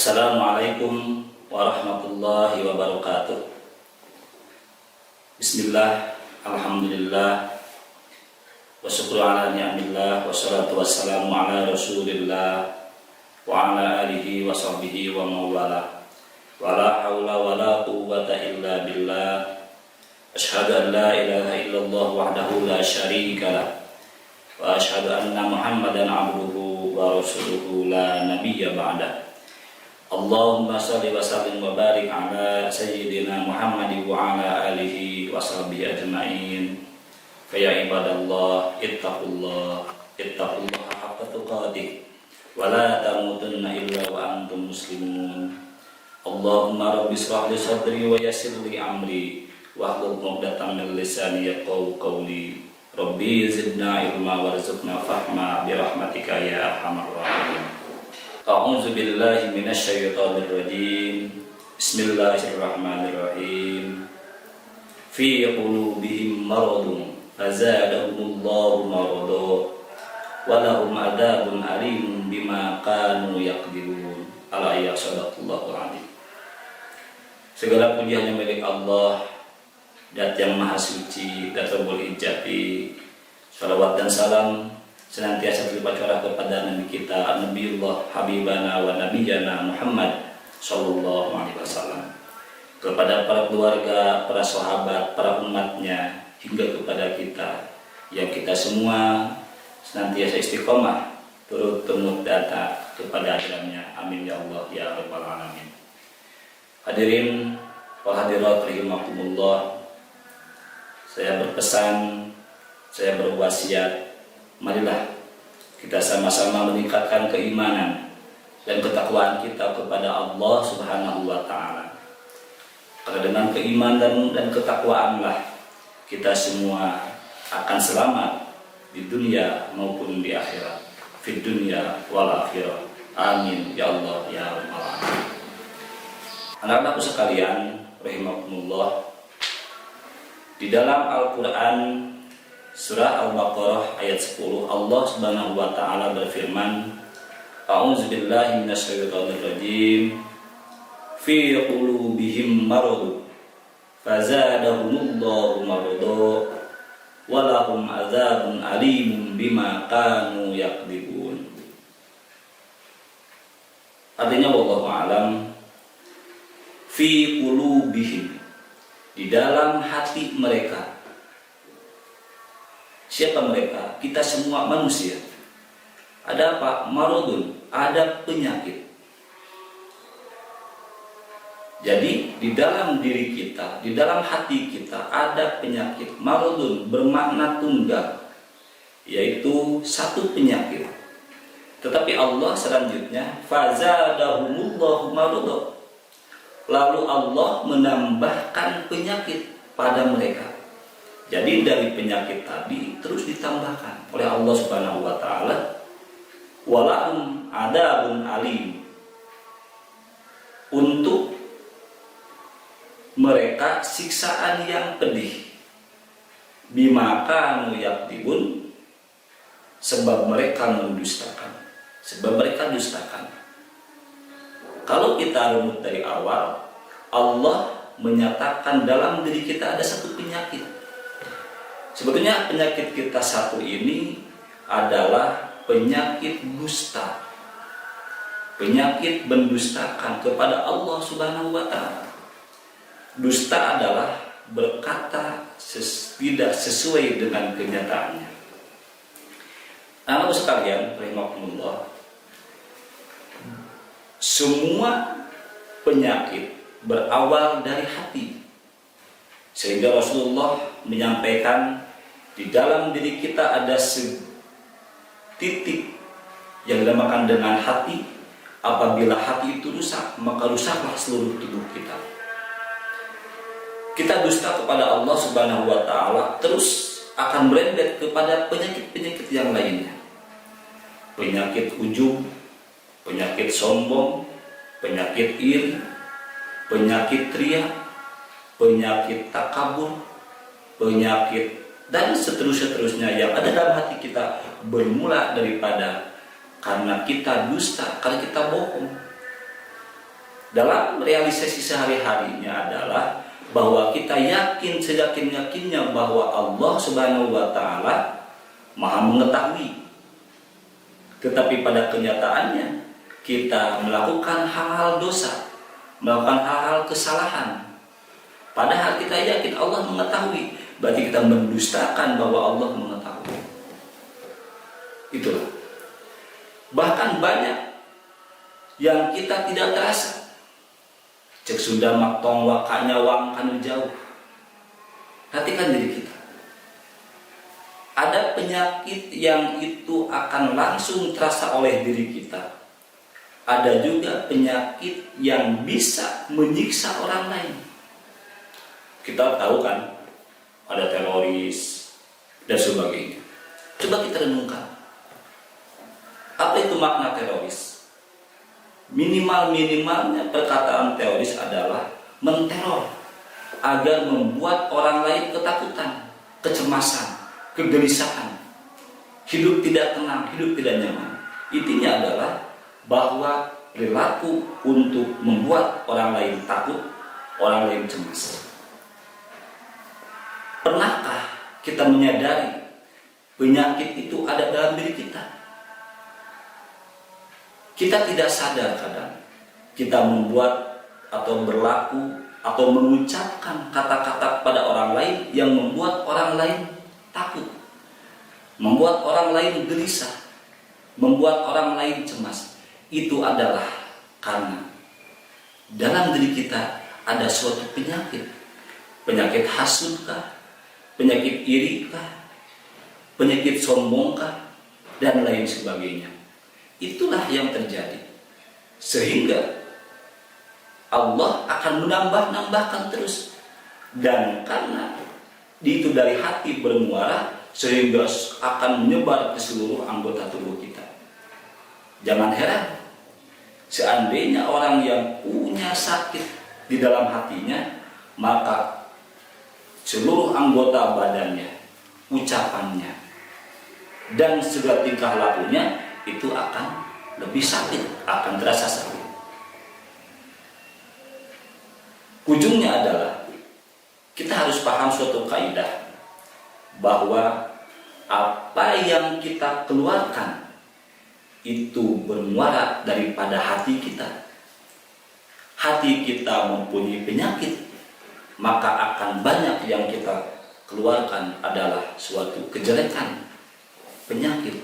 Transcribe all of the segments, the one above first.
Assalamualaikum warahmatullahi wabarakatuh. Bismillah, alhamdulillah, wa syukru ala ni'amillah, wa salatu wassalamu ala rasulillah, wa ala alihi wa sahbihi wa mawala. Wa la hawla wa la quwwata illa billah. Ashhadu an la ilaha illallah wahdahu la syarika lah. Wa ashhadu anna Muhammadan abduhu wa rasuluhu la nabiyya ba'dah. Allahumma salli wa sallim wa barik ala sayyidina Muhammad wa ala alihi wa sahbihi ajma'in. Fa ya ibadallah ittaqullah haqqa tuqatih wa la tamutunna illa wa antum muslimun. Allahumma rabbi shrah li sadri wa yassir li amri wa hlul 'uqdatam min lisani yafqahu qawli. Rabbi zidna ilma warzuqna fahma bi rahmatika ya arhamar rahimin. A'udzu billahi minasy syaithanir rajim. Bismillahirrahmanirrahim. Fi qulubihim maradun fazadahumullahu marada wa lahum adzabun alim bima kanu yaqdirun. Al-ayat sadaqallahul adzim. Segala puji hanya milik Allah, Dat yang Maha Suci, Dat Rabbul Izzati. Salawat dan salam senantiasa tercurah kepada Nabi kita, Nabiullah Habibana wa Nabiyana Muhammad Sallallahu Alaihi Wasallam, kepada para keluarga, para sahabat, para umatnya, hingga kepada kita yang kita semua senantiasa istiqomah turut temut data kepada ajarannya. Amin ya Allah ya Rabbal Alamin. Hadirin wal hadirat rahimakumullah, saya berpesan, saya berwasiat, marilah kita sama-sama meningkatkan keimanan dan ketakwaan kita kepada Allah Subhanahu wa Ta'ala. Karena dengan keimanan dan ketakwaanlah kita semua akan selamat di dunia maupun di akhirat. Fid dunya wal akhirah. Amin ya Allah ya Rabbal Alamin. Anak-anakku sekalian rahimakumullah, di dalam Al-Qur'an Surah Al-Baqarah ayat 10, Allah Subhanahu wa Ta'ala berfirman, A'udzu billahi minasy syaithanir rajim. Fi qulubihim marad fazadahumullahu marada wa lahum adzabun alim bima kanu yaqdibun. Artinya wallahu alam, fi qulubihim, di dalam hati mereka. Siapa mereka? Kita semua manusia. Ada apa? Maradun, ada penyakit. Jadi di dalam diri kita, di dalam hati kita ada penyakit. Maradun bermakna tunggal, yaitu satu penyakit. Tetapi Allah selanjutnya fazadahumullahu marada, lalu Allah menambahkan penyakit pada mereka. Jadi dari penyakit tadi terus ditambahkan oleh Allah Subhanahu wa Ta'ala, walahum adzabun alim, untuk mereka siksaan yang pedih, bima kanu yaqdibun, sebab mereka mendustakan, sebab mereka dustakan. Kalau kita runut dari awal, Allah menyatakan dalam diri kita ada satu penyakit. Sebetulnya penyakit kita satu ini adalah penyakit dusta, penyakit mendustakan kepada Allah Subhanahu wa Ta'ala. Dusta adalah berkata tidak sesuai dengan kenyataannya. Anak sekalian rahimakumullah, semua penyakit berawal dari hati. Sehingga Rasulullah menyampaikan di dalam diri kita ada titik yang dinamakan dengan hati. Apabila hati itu rusak, maka rusaklah seluruh tubuh kita. Kita dusta kepada Allah Subhanahu wa Ta'ala, terus akan berembet kepada penyakit-penyakit yang lainnya. Penyakit ujub, penyakit sombong, penyakit iri, penyakit riya, penyakit takabur, penyakit dan seterusnya yang ada dalam hati kita bermula daripada karena kita dusta, karena kita bohong. dalam realisasi sehari-harinya adalah bahwa kita yakin seyakin-yakinnya bahwa Allah Subhanahu wa taala Maha mengetahui. Tetapi pada kenyataannya kita melakukan hal-hal dosa, melakukan hal-hal kesalahan. Padahal kita yakin Allah mengetahui, berarti kita mendustakan bahwa Allah mengetahui. Itulah. Bahkan banyak yang kita tidak terasa. Cek sudah maktong wakanya wang kanu jauh. Perhatikan diri kita. Ada penyakit yang itu akan langsung terasa oleh diri kita. Ada juga penyakit yang bisa menyiksa orang lain. Kita tahu kan, ada teroris dan sebagainya. Coba kita renungkan. Apa itu makna teroris? Minimal-minimalnya perkataan teroris adalah menteror agar membuat orang lain ketakutan, kecemasan, kegelisahan, hidup tidak tenang, hidup tidak nyaman. Intinya adalah bahwa perilaku untuk membuat orang lain takut, orang lain cemas. Pernahkah kita menyadari penyakit itu ada dalam diri kita? Kita tidak sadar kadang kita membuat atau berlaku atau mengucapkan kata-kata pada orang lain yang membuat orang lain takut, membuat orang lain gelisah, membuat orang lain cemas. Itu adalah karena dalam diri kita ada suatu penyakit. Penyakit hasudkah, penyakit irikah, penyakit sombongkah, dan lain sebagainya. Itulah yang terjadi. Sehingga Allah akan menambah-nambahkan terus. Dan karena itu dari hati bermuara, sehingga akan menyebar ke seluruh anggota tubuh kita. Jangan heran, seandainya orang yang punya sakit di dalam hatinya, maka seluruh anggota badannya, ucapannya, dan segala tingkah lakunya itu akan lebih sakit, akan terasa sakit. Ujungnya adalah kita harus paham suatu kaidah bahwa apa yang kita keluarkan itu bermuara daripada hati kita. Hati kita mempunyai penyakit, maka akan banyak yang kita keluarkan adalah suatu kejelekan, penyakit.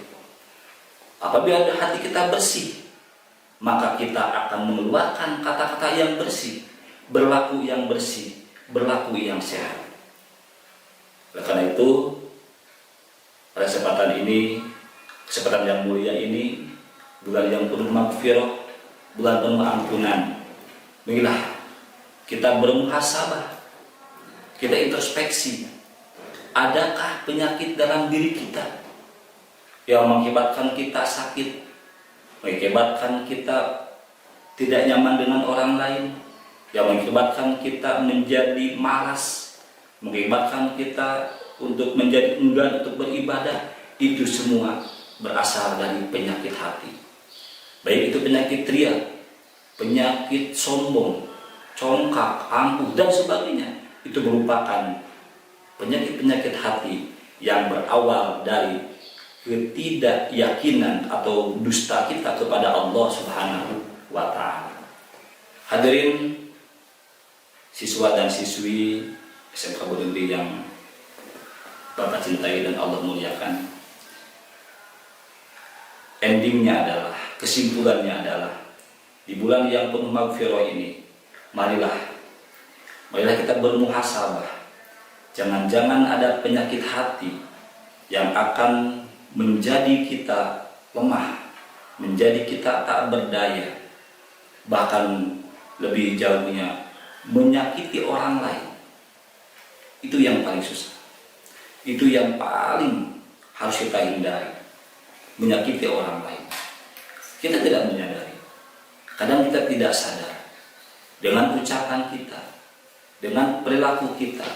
Apabila hati kita bersih, maka kita akan mengeluarkan kata-kata yang bersih, berlaku yang bersih, berlaku yang sehat. Oleh karena itu, pada kesempatan ini, kesempatan yang mulia ini, bulan yang penuh maghfirah, bulan penuh ampunan, marilah kita bermuhasabah, kita introspeksi. Adakah penyakit dalam diri kita yang mengakibatkan kita sakit, mengakibatkan kita tidak nyaman dengan orang lain, yang mengakibatkan kita menjadi malas, mengakibatkan kita untuk menjadi enggan untuk beribadah? Itu semua berasal dari penyakit hati. Baik itu penyakit ria, penyakit sombong, congkak, angkuh, dan sebagainya. Itu merupakan penyakit-penyakit hati yang berawal dari ketidakyakinan atau dusta kita kepada Allah Subhanahu wa ta'ala. Hadirin siswa dan siswi SMK Bodengri yang Bapak cintai dan Allah muliakan, endingnya adalah, kesimpulannya adalah, di bulan yang penuh maghfirah ini, marilah kita bermuhasabah. Jangan-jangan ada penyakit hati yang akan menjadi kita lemah, menjadi kita tak berdaya, bahkan lebih jauhnya menyakiti orang lain. Itu yang paling susah, itu yang paling harus kita hindari, menyakiti orang lain. Kita tidak menyadari, kadang kita tidak sadar, dengan ucapan kita, dengan perilaku kita,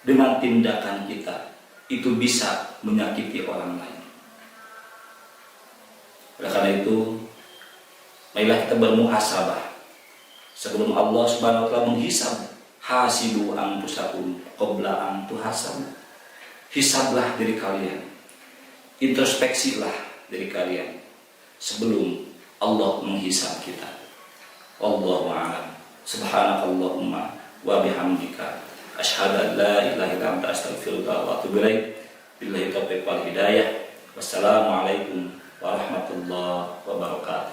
dengan tindakan kita, itu bisa menyakiti orang lain. Oleh karena itu, marilah kita bermuhasabah Sebelum Allah Subhanahu wa taala menghisab, hasibu anfusakum qabla an tuhasabu. Hisablah diri kalian, introspeksilah diri kalian sebelum Allah menghisab kita. Wallahu a'lam. Subhanakallahumma wa bihamdika asyhadu an la ilaha illa anta astaghfiruka wa atubu ilaik. Billahi taufiq wal hidayah. Wassalamualaikum warahmatullahi wabarakatuh.